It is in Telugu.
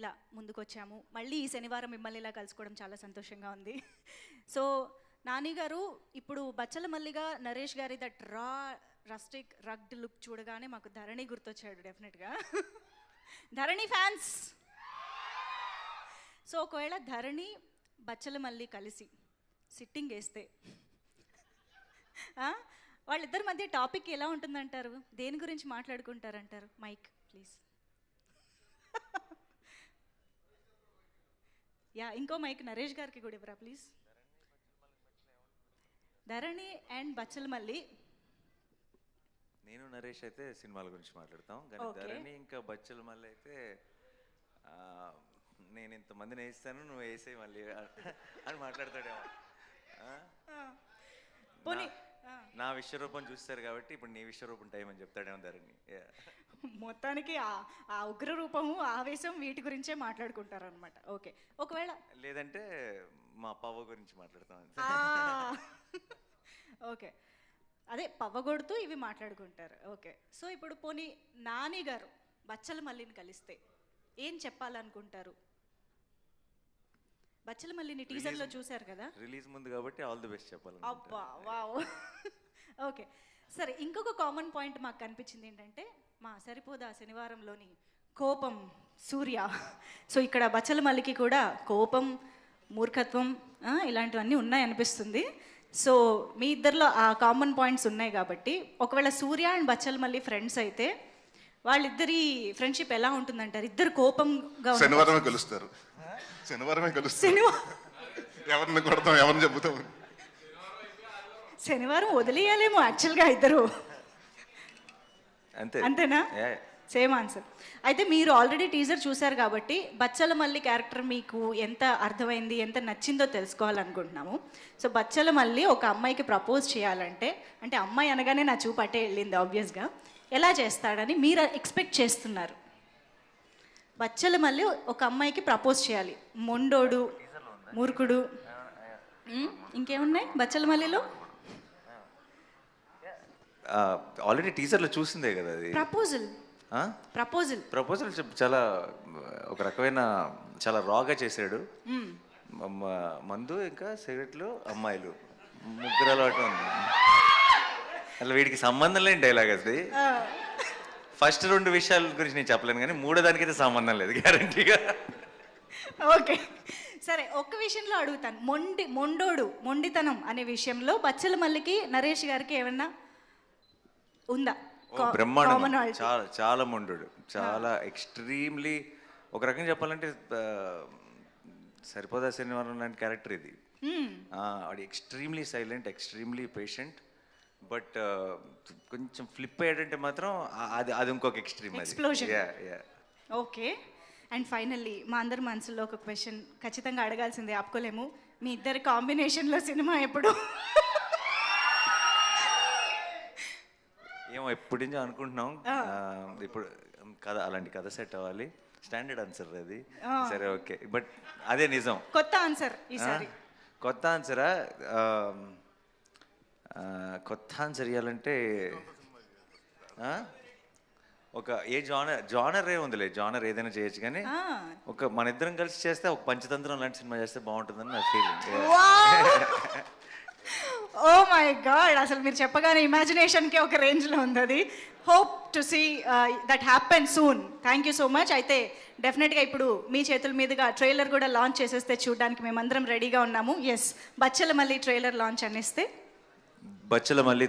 ఇలా ముందుకొచ్చాము. మళ్ళీ ఈ శనివారం మిమ్మల్ని ఇలా కలుసుకోవడం చాలా సంతోషంగా ఉంది. సో నాని గారు, ఇప్పుడు బచ్చల మల్లిగా నరేష్ గారి దట్ రస్టిక్ రగ్డ్ లుక్ చూడగానే మాకు ధరణి గుర్తొచ్చాడు డెఫినెట్గా. ధరణి ఫ్యాన్స్. సో ఒకవేళ ధరణి బచ్చల మల్లి కలిసి సిట్టింగ్ వేస్తే వాళ్ళిద్దరి మధ్య టాపిక్ ఎలా ఉంటుందంటారు? దేని గురించి మాట్లాడుకుంటారంటారు? Mic please. యా, ఇంకో మైక్ నరేష్ గారికి కూడా ఇవ్వరా ప్లీజ్. ధరణి అండ్ బచ్చల మల్లి. నేను నరేష్ అయితే సినిమాల గురించి మాట్లాడతాం, కానీ ధరణి ఇంకా బచ్చల మల్లి అయితే నేను ఇంతమందిని వేస్తాను, నువ్వు వేసే మళ్ళీ అని మాట్లాడతాడేమో. నా విశ్వరూపం చూస్తారు కాబట్టి ఇప్పుడు నీ విశ్వరూపం టైం అని చెప్తాడేమో ధరణి. మొత్తానికి ఆ ఉగ్ర రూపము, ఆవేశం వీటి గురించే మాట్లాడుకుంటారు అనమాట. ఓకే, ఒకవేళ లేదంటే మా పవ్వ గురించి మాట్లాడతాం. ఓకే, అదే పవ్వగొడుతూ ఇవి మాట్లాడుకుంటారు. ఓకే, సో ఇప్పుడు పోనీ నాని గారు బచ్చల మల్లిని కలిస్తే ఏం చెప్పాలనుకుంటారు? బచ్చల మల్లిని టీజర్లో చూశారు కదా, రిలీజ్ ముందు కాబట్టి ఆల్ ది బెస్ట్ చెప్పాలి. అబ్బా వావ్. ఓకే, సరే, ఇంకొక కామన్ పాయింట్ మాకు కనిపించింది ఏంటంటే మా సరిపోదా శనివారంలోని కోపం సూర్య. సో ఇక్కడ బచ్చల మల్లికి కూడా కోపం, మూర్ఖత్వం ఇలాంటివన్నీ ఉన్నాయనిపిస్తుంది. సో మీ ఇద్దరిలో ఆ కామన్ పాయింట్స్ ఉన్నాయి కాబట్టి ఒకవేళ సూర్య అండ్ బచ్చల మల్లి ఫ్రెండ్స్ అయితే వాళ్ళిద్దరి ఫ్రెండ్షిప్ ఎలా ఉంటుందంటారు? ఇద్దరు కోపంగా శనివారమే కలుస్తారు. ఎవరిని కొడతాం, ఎవరిని చెబుతాం. శనివారం వదిలేయాలేమో యాక్చువల్గా ఇద్దరు. అంతేనా? Same answer. అయితే మీరు ఆల్రెడీ టీజర్ చూశారు కాబట్టి బచ్చల మల్లి క్యారెక్టర్ మీకు ఎంత అర్థమైంది, ఎంత నచ్చిందో తెలుసుకోవాలనుకుంటున్నాము. సో బచ్చల మల్లి ఒక అమ్మాయికి ప్రపోజ్ చేయాలంటే, అంటే అమ్మాయి అనగానే నా చూపు అటే వెళ్ళింది ఆబ్వియస్గా, ఎలా చేస్తాడని మీరు ఎక్స్పెక్ట్ చేస్తున్నారు? బచ్చల మల్లి ఒక అమ్మాయికి ప్రపోజ్ చేయాలి, మొండోడు, మూర్ఖుడు, ఇంకేమున్నాయి బచ్చల మల్లిలో? ఆల్రెడీ టీజర్లో చూసిందే కదా అది. ప్రపోజల్ చాలా ఒక రకమైన చాలా రాగా చేశాడు. మందు ఇంకా సిగరెట్లు, అమ్మాయిలు, ముగ్గురు అలవాటు ఉంది. అలా వీడికి సంబంధం లేని డైలాగ్ అది. ఫస్ట్ 2 విషయాల గురించి నేను చెప్పలేను, కానీ 3వ దానికైతే సంబంధం లేదు గ్యారంటీగా. ఓకే, సరే, ఒక్క విషయంలో అడుగుతాను. మొండోడు, మొండితనం అనే విషయంలో బచ్చల మల్లికి నరేష్ గారికి ఏమన్నా ఉందా? బ్రహ్మాండం, చాలా చాలా మొండోడు, చాలా ఎక్స్ట్రీమ్లీ. ఒక రకంగా చెప్పాలంటే సరిపోదా శనివారం లాంటి క్యారెక్టర్ ఇది. అది extremely silent, extremely patient, but కొంచెం ఫ్లిప్ అయ్యాడంటే మాత్రం అది ఇంకొక ఎక్స్ట్రీమ్. ఓకే, అండ్ ఫైనల్లీ మా అందరి మనసులో ఒక క్వశ్చన్ ఖచ్చితంగా అడగాల్సిందే, ఆపుకోలేము. మీ ఇద్దరి కాంబినేషన్లో సినిమా ఎప్పుడు? ఏమో ఎప్పటి నుంచో అనుకుంటున్నాం. ఇప్పుడు కథ, అలాంటి కథ సెట్ అవ్వాలి. స్టాండర్డ్ ఆన్సర్ అది. సరే, ఓకే, బట్ అదే నిజం. కొత్త ఆన్సర్ ఈసారి. కొత్త ఆన్సరా? కొత్త ఆన్సర్ ఇవ్వాలంటే ఒక జానర్ ఉందిలే, జానర్ ఏదైనా చేయొచ్చు, కానీ ఒక మన ఇద్దరం కలిసి చేస్తే ఒక పంచతంత్రం లాంటి సినిమా చేస్తే బాగుంటుందని నా ఫీలింగ్. ఓ మై గాడ్, అసలు మీరు చెప్పగానే ఇమాజినేషన్కి ఒక రేంజ్లో ఉంది అది. Hope to see that happen soon. Thank you so much. అయితే డెఫినెట్గా ఇప్పుడు మీ చేతుల మీదుగా ట్రైలర్ కూడా లాంచ్ చేసేస్తే చూడడానికి మేమందరం రెడీగా ఉన్నాము. ఎస్, బచ్చల మల్లి ట్రైలర్ లాంచ్ అనేస్తే బచ్చల మల్లి